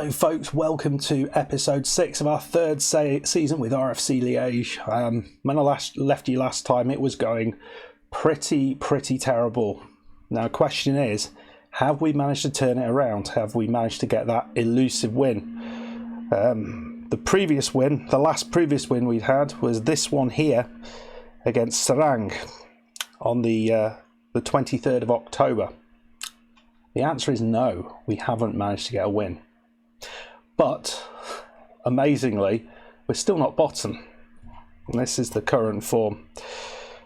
Hello folks, welcome to episode 6 of our third season with RFC Liege. When I left you last time, it was going pretty terrible. Now the question is, have we managed to turn it around? Have we managed to get that elusive win? The last previous win we had was this one here against Seraing on the 23rd of October. The answer is no, we haven't managed to get a win. But, amazingly, we're still not bottom. And this is the current form.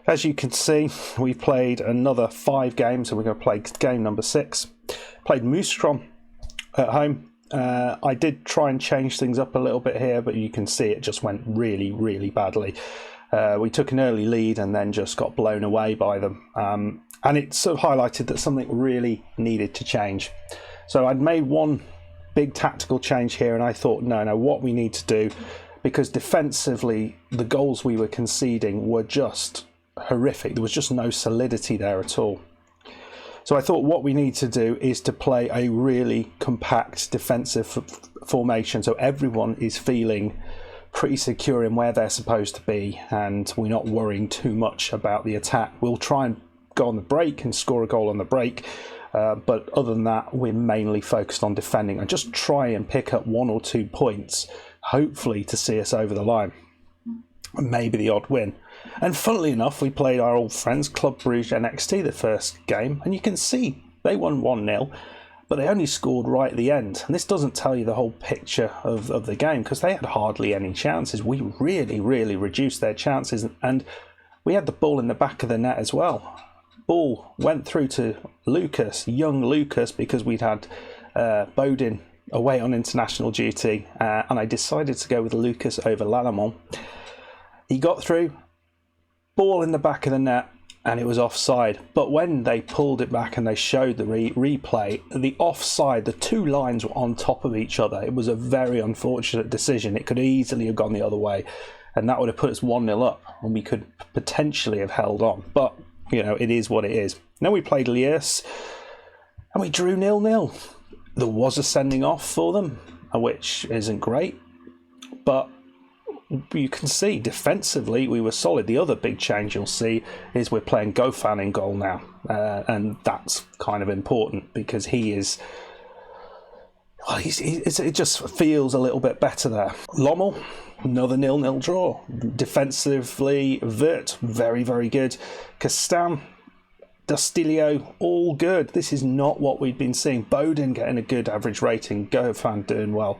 As you can see, we've played another 5 games, and we're going to play game number 6. Played Mouscron at home. I did try and change things up a little bit here, but you can see it just went really badly. We took an early lead and then just got blown away by them. And it sort of highlighted that something really needed to change. So I'd made one big tactical change here, and I thought, no, what we need to do, because defensively the goals we were conceding were just horrific. There was just no solidity there at all. So I thought what we need to do is to play a really compact defensive formation, so everyone is feeling pretty secure in where they're supposed to be, and we're not worrying too much about the attack. We'll try and go on the break and score a goal on the break, but other than that, we're mainly focused on defending and just try and pick up 1 or 2 points, hopefully to see us over the line, and maybe the odd win. And funnily enough, we played our old friends Club Brugge NXT the first game, and you can see they won 1-0, but they only scored right at the end. And this doesn't tell you the whole picture of the game, because they had hardly any chances. We really reduced their chances, and we had the ball in the back of the net as well. Ball went through to Lucas, young Lucas, because we'd had Bodin away on international duty, and I decided to go with Lucas over Lalamont. He got through, ball in the back of the net, and it was offside. But when they pulled it back and they showed the replay, the offside, the 2 lines were on top of each other. It was a very unfortunate decision. It could easily have gone the other way, and that would have put us 1-0 up, and we could potentially have held on. But you know, it is what it is. Then we played Liege, and we drew 0-0. There was a sending off for them, which isn't great, but you can see defensively we were solid. The other big change you'll see is we're playing Gofan in goal now, and that's kind of important because he is. Well, it just feels a little bit better there. Lommel, another 0-0 draw. Defensively, Vert, very good. Castan, Dastilio, all good. This is not what we've been seeing. Bodin getting a good average rating. Gofan doing well.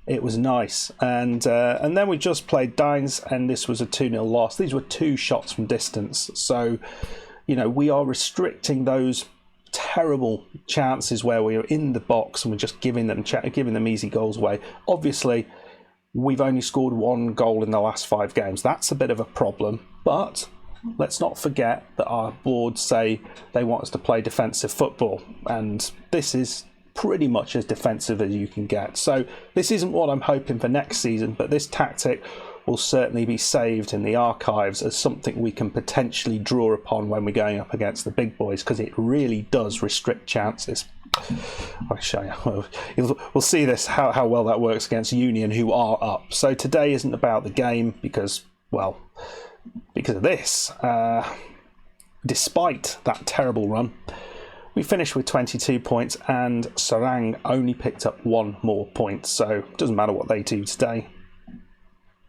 It was nice. And then we just played Dines, and this was a 2-0 loss. These were 2 shots from distance. So, you know, we are restricting those terrible chances where we are in the box and we're just giving them easy goals away. Obviously, we've only scored 1 goal in the last 5 games. That's a bit of a problem, but let's not forget that our boards say they want us to play defensive football, and this is pretty much as defensive as you can get. So this isn't what I'm hoping for next season, but this tactic will certainly be saved in the archives as something we can potentially draw upon when we're going up against the big boys, because it really does restrict chances. I'll show you. We'll see this how well that works against Union, who are up. So today isn't about the game because of this. Despite that terrible run, we finished with 22 points, and Seraing only picked up 1 more point. So it doesn't matter what they do today.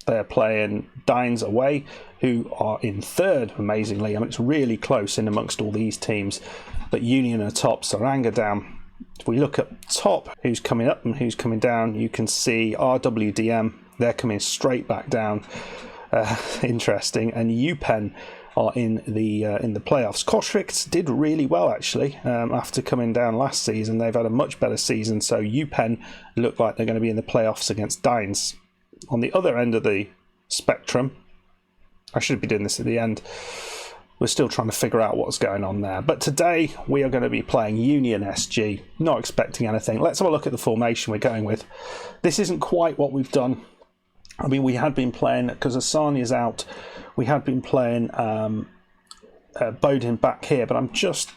They're playing Dines away, who are in 3rd, amazingly. I mean, it's really close in amongst all these teams. But Union are top, Seraing are down. If we look at top, who's coming up and who's coming down, you can see RWDM, they're coming straight back down. Interesting. And UPenn are in the playoffs. Kosriks did really well, actually, after coming down last season. They've had a much better season, so UPenn look like they're going to be in the playoffs against Dines. On the other end of the spectrum, I should be doing this at the end, we're still trying to figure out what's going on there. But today we are going to be playing Union SG, not expecting anything. Let's have a look at the formation we're going with. This isn't quite what we've done. I mean, we had been playing, because Asani is out, we had been playing Bodin back here, but I'm just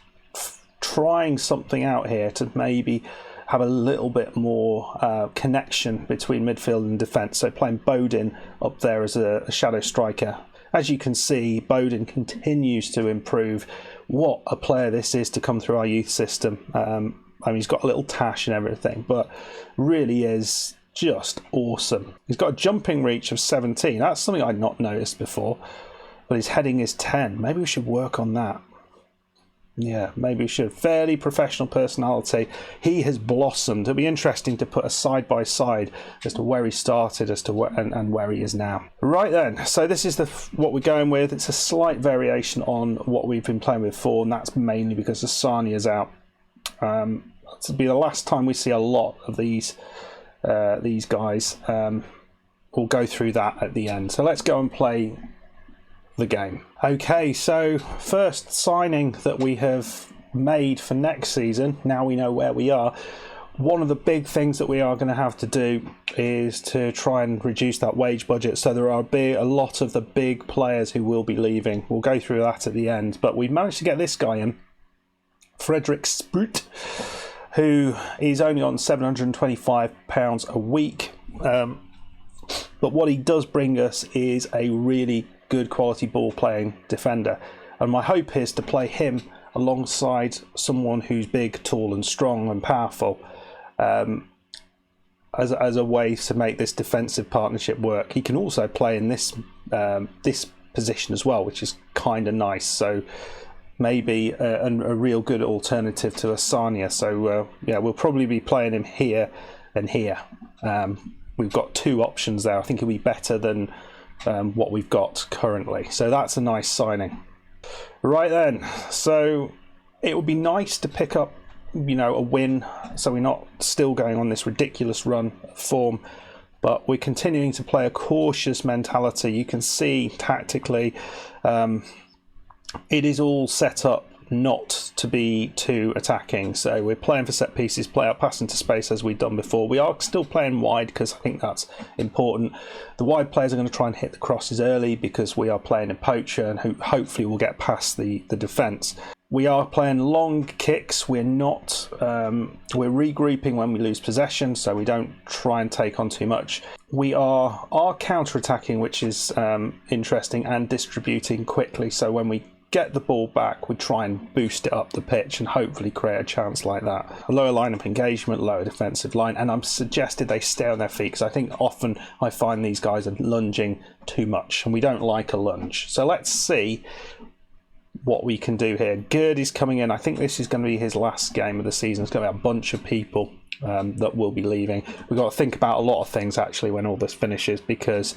trying something out here to maybe have a little bit more connection between midfield and defence. So playing Bodin up there as a shadow striker. As you can see, Bodin continues to improve. What a player this is to come through our youth system. I mean, he's got a little tash and everything, but really is just awesome. He's got a jumping reach of 17. That's something I'd not noticed before. But his heading is 10. Maybe we should work on that. Yeah, maybe we should. Fairly professional personality. He has blossomed. It'll be interesting to put a side-by-side as to where he started as to and where he is now. Right then, so this is what we're going with. It's a slight variation on what we've been playing with before, and that's mainly because Asania's out. This will be the last time we see a lot of these guys. We'll go through that at the end. So let's go and play the game. Okay, so first signing that we have made for next season, now we know where we are. One of the big things that we are going to have to do is to try and reduce that wage budget. So there are a lot of the big players who will be leaving. We'll go through that at the end, but we've managed to get this guy in, Frederick Spoot, who is only on £725 a week. But what he does bring us is a really good quality ball playing defender, and my hope is to play him alongside someone who's big, tall and strong and powerful, as a way to make this defensive partnership work. He can also play in this position as well, which is kind of nice, so maybe a real good alternative to Asania. So yeah, we'll probably be playing him here and here. We've got two options there. I think it'll be better than what we've got currently. So that's a nice signing. Right then, so it would be nice to pick up, a win, so we're not still going on this ridiculous run of form, but we're continuing to play a cautious mentality. You can see tactically it is all set up not to be too attacking, so we're playing for set pieces, play out, pass into space as we've done before. We are still playing wide because I think that's important. The wide players are going to try and hit the crosses early because we are playing a poacher, and hopefully we'll get past the defence. We are playing long kicks. We're not we're regrouping when we lose possession, so we don't try and take on too much. We are counter-attacking, which is interesting, and distributing quickly, so when we get the ball back, we try and boost it up the pitch and hopefully create a chance like that. A lower line of engagement, lower defensive line, and I'm suggested they stay on their feet because I think often I find these guys are lunging too much and we don't like a lunge. So let's see what we can do here. Gurdy's coming in. I think this is going to be his last game of the season. It's going to be a bunch of people that will be leaving. We've got to think about a lot of things actually when all this finishes, because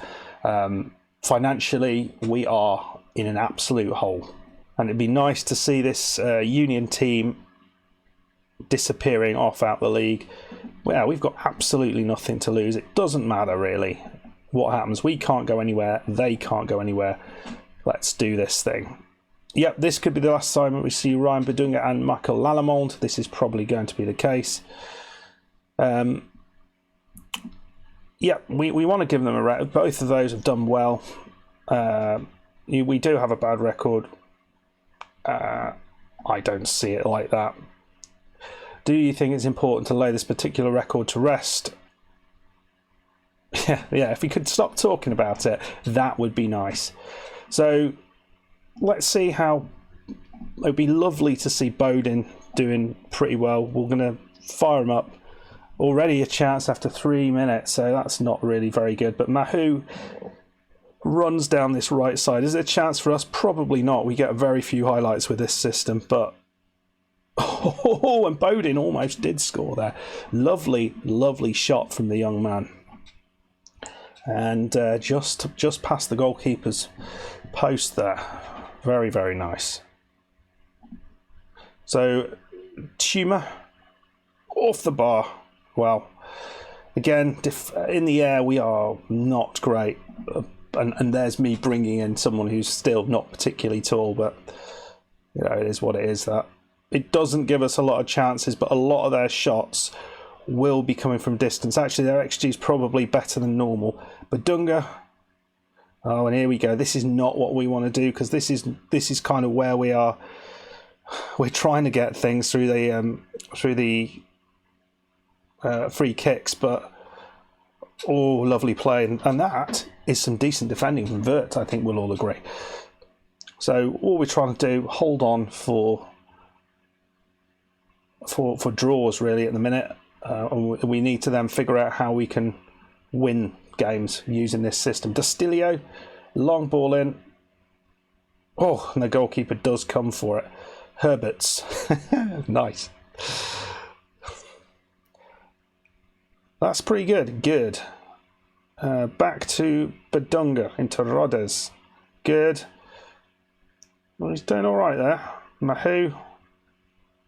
financially we are in an absolute hole. And it'd be nice to see this Union team disappearing off out the league. Well, we've got absolutely nothing to lose. It doesn't matter really what happens. We can't go anywhere. They can't go anywhere. Let's do this thing. Yep, this could be the last time we see Ryan Bedunga and Michael Lallemond. This is probably going to be the case. Yeah, we want to give them a record. Both of those have done well. We do have a bad record. I don't see it like that. Do you think it's important to lay this particular record to rest? Yeah, if we could stop talking about it, that would be nice. So let's see how. It would be lovely to see Bodin doing pretty well. We're going to fire him up. Already a chance after 3 minutes, so that's not really very good. But Mahu runs down this right side. Is there a chance for us? Probably not. We get very few highlights with this system, but and Bodin almost did score there. Lovely shot from the young man, and just past the goalkeeper's post there. Very nice. So Tuma off the bar. Well, again, in the air we are not great. And there's me bringing in someone who's still not particularly tall, but it is what it is. That it doesn't give us a lot of chances, but a lot of their shots will be coming from distance. Actually, their XG is probably better than normal. But Dunga, oh, and here we go. This is not what we want to do, because this is kind of where we are. We're trying to get things through the free kicks, but lovely play, and that is some decent defending from Vert, I think we'll all agree. So all we're trying to do, hold on for draws really at the minute, and we need to then figure out how we can win games using this system. Dastilio, long ball in. Oh, and the goalkeeper does come for it. Herberts. Nice. That's pretty good. Good. Back to Badunga into Rodez. Good. Well, he's doing all right there. Mahu.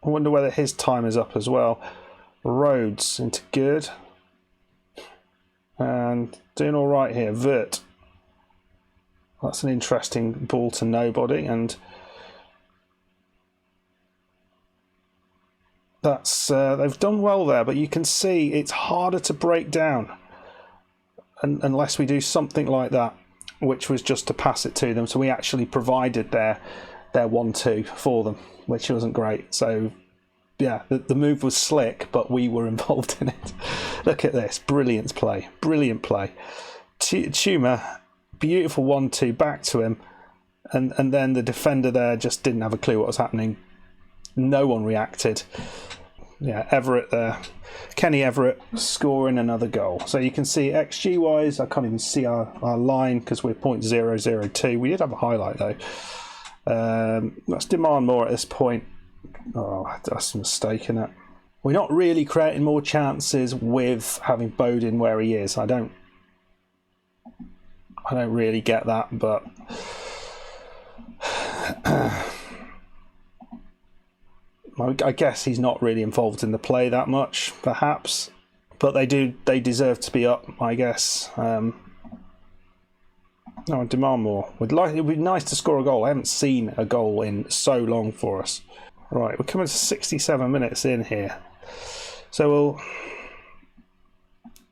I wonder whether his time is up as well. Rhodes into good. And doing all right here. Vert. That's an interesting ball to nobody, and that's they've done well there, but you can see it's harder to break down unless we do something like that, which was just to pass it to them. So we actually provided their 1-2 for them, which wasn't great. So yeah, the move was slick, but we were involved in it. Look at this, brilliant play. Tuma, beautiful 1-2 back to him, and then the defender there just didn't have a clue what was happening. No one reacted. Yeah, Everett there. Kenny Everett scoring another goal. So you can see XG wise, I can't even see our line because we're 0.002. We did have a highlight though. Let's demand more at this point. Oh, that's a mistake, isn't it? We're not really creating more chances with having Bodin where he is. I don't really get that, but I guess he's not really involved in the play that much, perhaps. But they deserve to be up, I guess. No, demand more. It would be nice to score a goal. I haven't seen a goal in so long for us. Right, we're coming to 67 minutes in here. So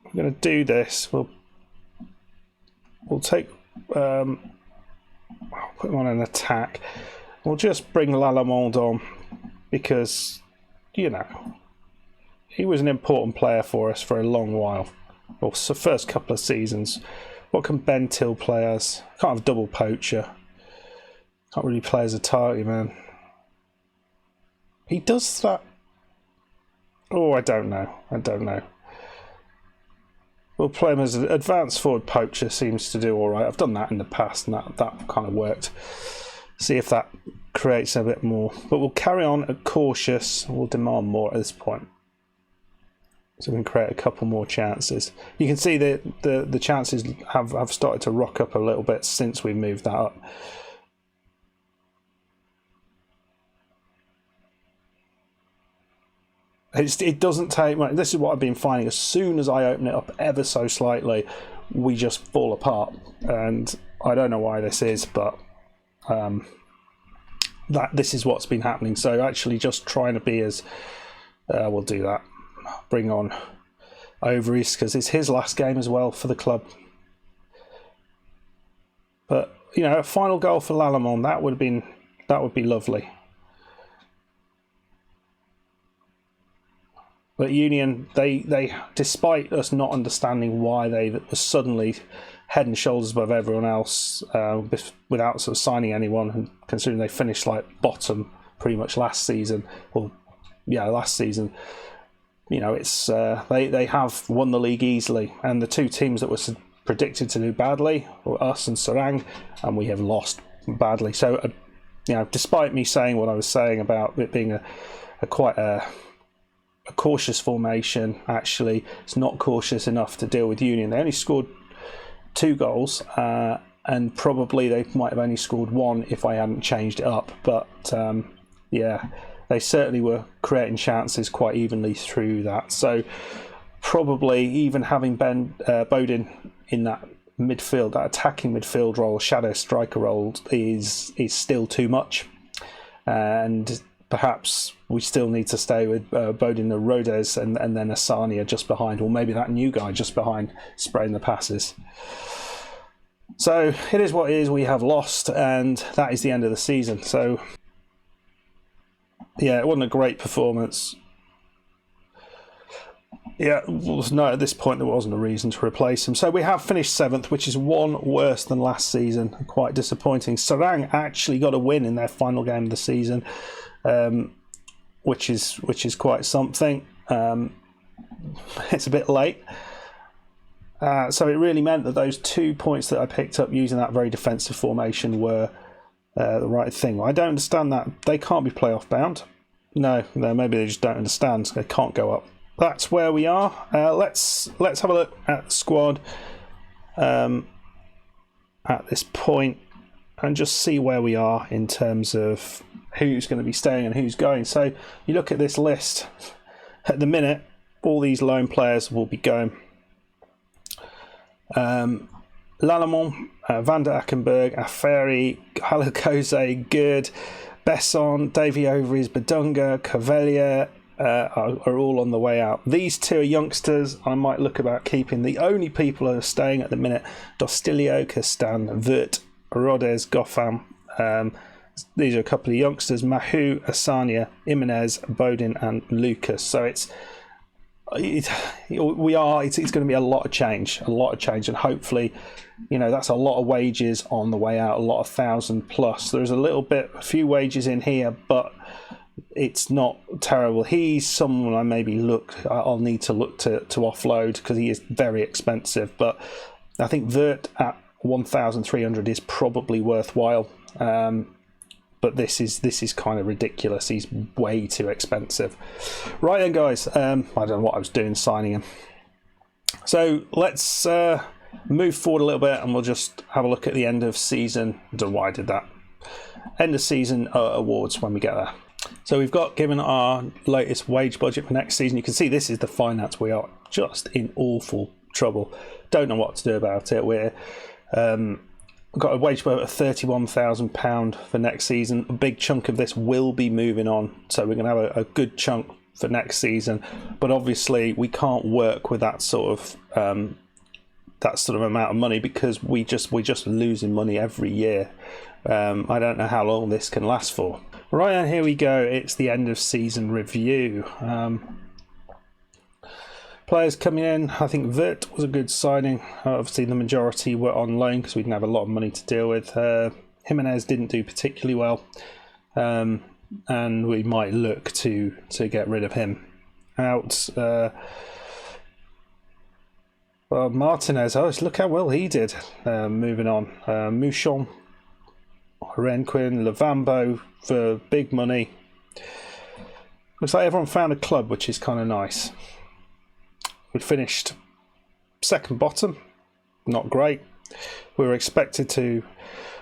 we're going to do this. We'll take. I'll put him on an attack. We'll just bring Lalamond on because, you know, he was an important player for us for a long while. Well, so first couple of seasons. What can Ben Till play as? Can't have double poacher. Can't really play as a target man. He does that. Oh, I don't know. We'll play him as an advanced forward poacher. Seems to do all right. I've done that in the past, and that kind of worked. See if that creates a bit more. But we'll carry on at cautious. We'll demand more at this point, so we can create a couple more chances. You can see that the chances have started to rock up a little bit since we moved that up. It doesn't take much. This is what I've been finding. As soon as I open it up ever so slightly, we just fall apart. And I don't know why this is, but this is what's been happening. So actually just trying to be as... we'll do that. Bring on Overeast, because it's his last game as well for the club. But, you know, a final goal for Lalamond, that would be lovely. But Union, they despite us not understanding why they were suddenly head and shoulders above everyone else without sort of signing anyone, and considering they finished like bottom pretty much last season, last season, you know, it's they have won the league easily, and the two teams that were predicted to do badly were us and Seraing, and we have lost badly. So, you know, despite me saying what I was saying about it being quite a cautious formation, actually it's not cautious enough to deal with Union. They only scored 2 goals, and probably they might have only scored 1 if I hadn't changed it up, but yeah, they certainly were creating chances quite evenly through that. So probably even having Bodin in that midfield, that attacking midfield role, shadow striker role, is still too much, and perhaps we still need to stay with Bodin and Rodez and then Asania just behind, or maybe that new guy just behind spraying the passes. So it is what it is. We have lost, and that is the end of the season. So yeah, it wasn't a great performance. Yeah, no, at this point there wasn't a reason to replace him. So we have finished 7th, which is one worse than last season. Quite disappointing. Seraing actually got a win in their final game of the season, which is quite something. It's a bit late. So it really meant that those 2 points that I picked up using that very defensive formation were the right thing. I don't understand that. They can't be playoff bound. No, maybe they just don't understand. They can't go up. That's where we are. Let's have a look at the squad at this point and just see where we are in terms of who's going to be staying and who's going. So you look at this list. At the minute, all these loan players will be going. Lallemont, Van der Akenberg, Aferi, Halakose, Good, Besson, Davy Overys, Badunga, Cavalier are all on the way out. These two are youngsters I might look about keeping. The only people who are staying at the minute, Dostilio, Castan, Vert, Rodez, Goffam. These are a couple of youngsters, Mahu, Asania, Jimenez, Bodin and Lucas. So it's going to be a lot of change, and hopefully, that's a lot of wages on the way out, a lot of 1,000 plus. There's a few wages in here, but it's not terrible. He's someone I'll need to look to offload because he is very expensive, but I think Vert at 1,300 is probably worthwhile. But this is kind of ridiculous. He's way too expensive. Right then, guys. I don't know what I was doing signing him. So let's move forward a little bit, and we'll just have a look at the end of season. I don't know why I did that. End of season awards when we get there. So we've got given our latest wage budget for next season. You can see this is the finance. We are just in awful trouble. Don't know what to do about it. We're got a wage budget of £31,000 for next season. A big chunk of this will be moving on, so we're going to have a good chunk for next season. But obviously, we can't work with that sort of amount of money because we're just losing money every year. I don't know how long this can last for. Right, and here we go. It's the end of season review. Players coming in, I think Vert was a good signing. Obviously, the majority were on loan because we didn't have a lot of money to deal with. Jimenez didn't do particularly well, and we might look to get rid of him. Out, Martinez. Look how well he did. Moving on, Mouchon, Renquin, Lavambo for big money. Looks like everyone found a club, which is kind of nice. We finished second bottom, not great. We were expected to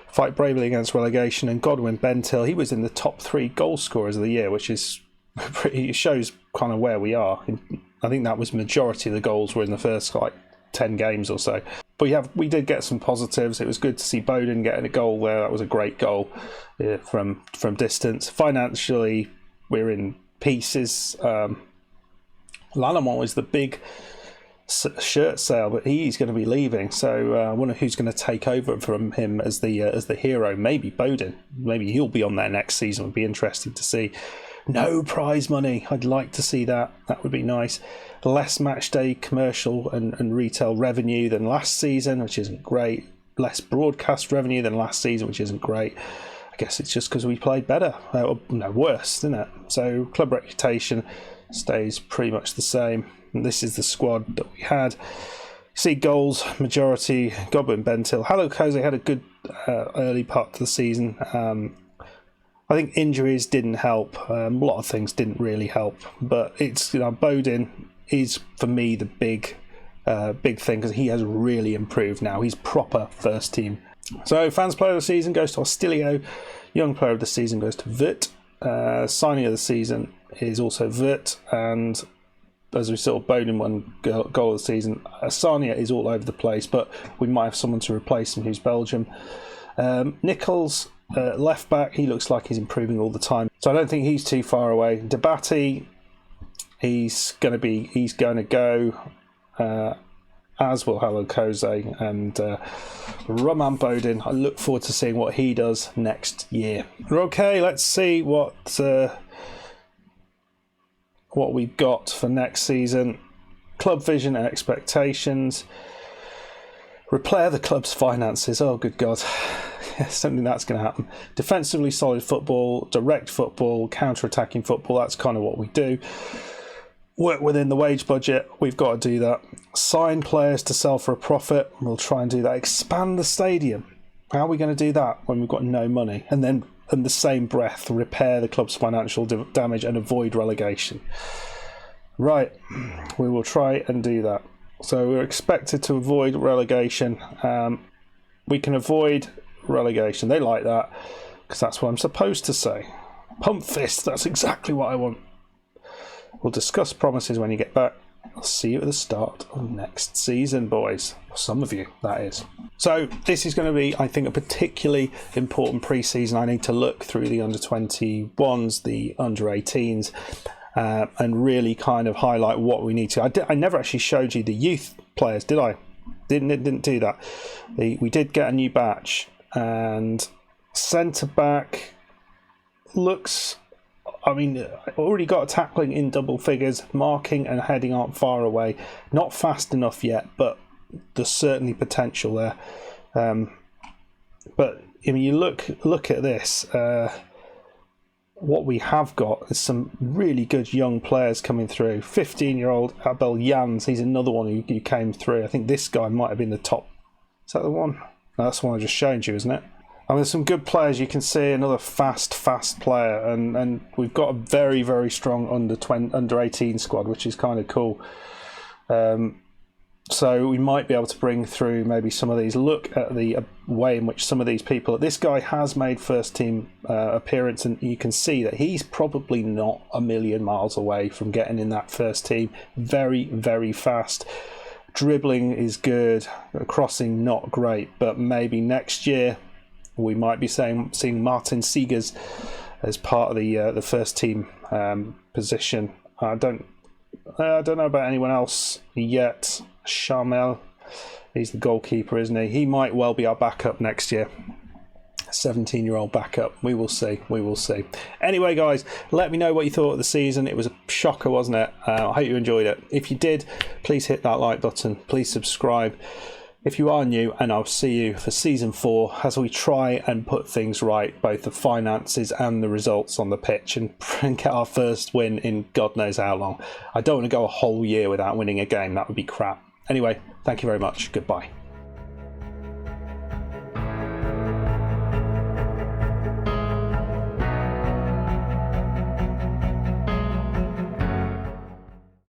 fight bravely against relegation, and Godwin Bentil, he was in the top 3 goal scorers of the year, which is it shows kind of where we are. I think that was majority of the goals were in the first 10 games or so. But we did get some positives. It was good to see Bodin getting a goal there. That was a great goal from distance. Financially, we're in pieces. Lallemont was the big shirt sale, but he's going to be leaving. So I wonder who's going to take over from him as the hero. Maybe Bodin. Maybe he'll be on there next season. Would be interesting to see. No prize money. I'd like to see that. That would be nice. Less match day commercial and retail revenue than last season, which isn't great. Less broadcast revenue than last season, which isn't great. I guess it's just because we played better. Worse, isn't it? So club reputation stays pretty much the same. And this is the squad that we had. See goals, majority, Godwin Bentil. Halakose had a good early part of the season. I think injuries didn't help. A lot of things didn't really help. But it's Bodin is for me the big thing because he has really improved now. He's proper first team. So fans player of the season goes to Ostilio. Young player of the season goes to Vert. Signing of the season is also Vert, and as we saw, Bodin won goal of the season. Asania is all over the place, but we might have someone to replace him who's Belgium. Nichols, left back, he looks like he's improving all the time, so I don't think he's too far away. Debati, he's going to go, as will Halakose, and Roman Bodin. I look forward to seeing what he does next year. Okay, let's see what we've got for next season. Club vision and expectations. Repair the club's finances. Oh, good God. Yes, don't think that's going to happen. Defensively solid football, direct football, counter-attacking football. That's kind of what we do. Work within the wage budget. We've got to do that. Sign players to sell for a profit. We'll try and do that. Expand the stadium. How are we going to do that when we've got no money? And then, in the same breath, repair the club's financial damage and avoid relegation. Right. We will try and do that. So we're expected to avoid relegation. We can avoid relegation. They like that because that's what I'm supposed to say. Pump fist. That's exactly what I want. We'll discuss promises when you get back. I'll see you at the start of next season, boys. Some of you, that is. So this is going to be, I think, a particularly important pre-season. I need to look through the under-21s, the under-18s, and really kind of highlight what we need to. I never actually showed you the youth players, did I? Didn't do that. We did get a new batch, and centre back looks. I mean, already got a tackling in double figures. Marking and heading aren't far away. Not fast enough yet, but there's certainly potential there. But I mean, you look at this. What we have got is some really good young players coming through. 15-year-old Abel Jans, he's another one who came through. I think this guy might have been the top. Is that the one? No, that's the one I just showed you, isn't it? I mean, there's some good players. You can see another fast player, and we've got a very, very strong under 18 squad, which is kind of cool. So we might be able to bring through maybe some of these. Look at the way in which some of these people. This guy has made first team appearance, and you can see that he's probably not a million miles away from getting in that first team. Very, very fast. Dribbling is good. Crossing not great, but maybe next year we might be seeing Martin Seegers as part of the first team position. I don't know about anyone else yet. Charmel, he's the goalkeeper, isn't he? He might well be our backup next year. 17-year-old backup. We will see. Anyway, guys, let me know what you thought of the season. It was a shocker, wasn't it? I hope you enjoyed it. If you did, please hit that like button. Please subscribe if you are new, and I'll see you for season 4 as we try and put things right, both the finances and the results on the pitch, and get our first win in God knows how long. I don't want to go a whole year without winning a game. That would be crap. Anyway, thank you very much. Goodbye.